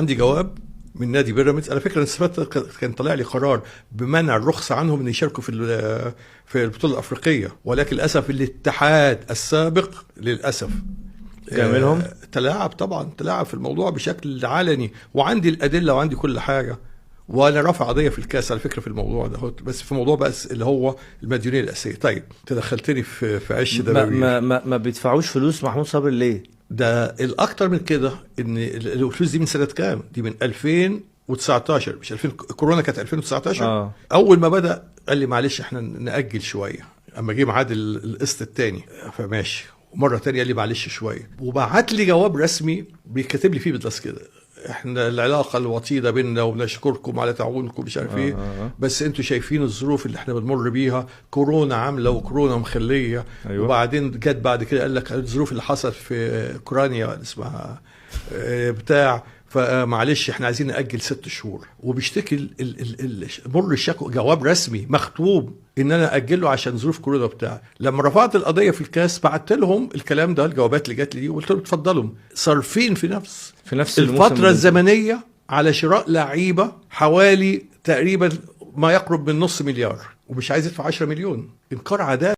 عندي جواب من نادي بيراميدز. على فكره السبت كان طالع لي قرار بمنع الرخصه عنهم ان يشاركوا في البطوله الافريقيه، ولكن للاسف الاتحاد السابق للاسف كاملهم تلاعب، طبعا تلاعب في الموضوع بشكل علني، وعندي الادله وعندي كل حاجه، وانا رافع قضيه في الكاس على فكره في الموضوع ده، بس في موضوع بس اللي هو المديونيه الاساسيه. طيب تدخلتني في عش ما, دبابير. ما بيدفعوش فلوس محمود صابر ليه؟ ده الاكتر من كده ان الفلوس دي من سنه كام؟ دي من 2019 مش 2000، كورونا كانت 2019. اول ما بدا قال لي معلش احنا ناجل شويه، اما جه ميعاد القسط الثاني فماشي، ومره ثانيه قال لي معلش شويه، وبعت لي جواب رسمي بيكتب لي فيه بس كده احنا العلاقه الوطيده بيننا وبنشكركم على تعاونكم مش عارف ايه، بس انتوا شايفين الظروف اللي احنا بنمر بيها، كورونا عامله وكورونا مخليه. أيوة. وبعدين جت بعد كده قال لك الظروف اللي حصلت في اوكرانيا اسمها بتاع، فمعلش احنا عايزين ناجل 6 شهور، وبيشتكي مر الشكوى جواب رسمي مختوب ان انا اجله عشان ظروف كورونا بتاع. لما رفعت القضيه في الكاس بعت لهم الكلام ده، الجوابات اللي جات لي دي، وقلت لهم اتفضلوا صارفين في نفس الفتره الزمنيه على شراء لعيبه حوالي تقريبا ما يقرب من نص مليار، ومش عايز يدفع 10 مليون. انكار عداله.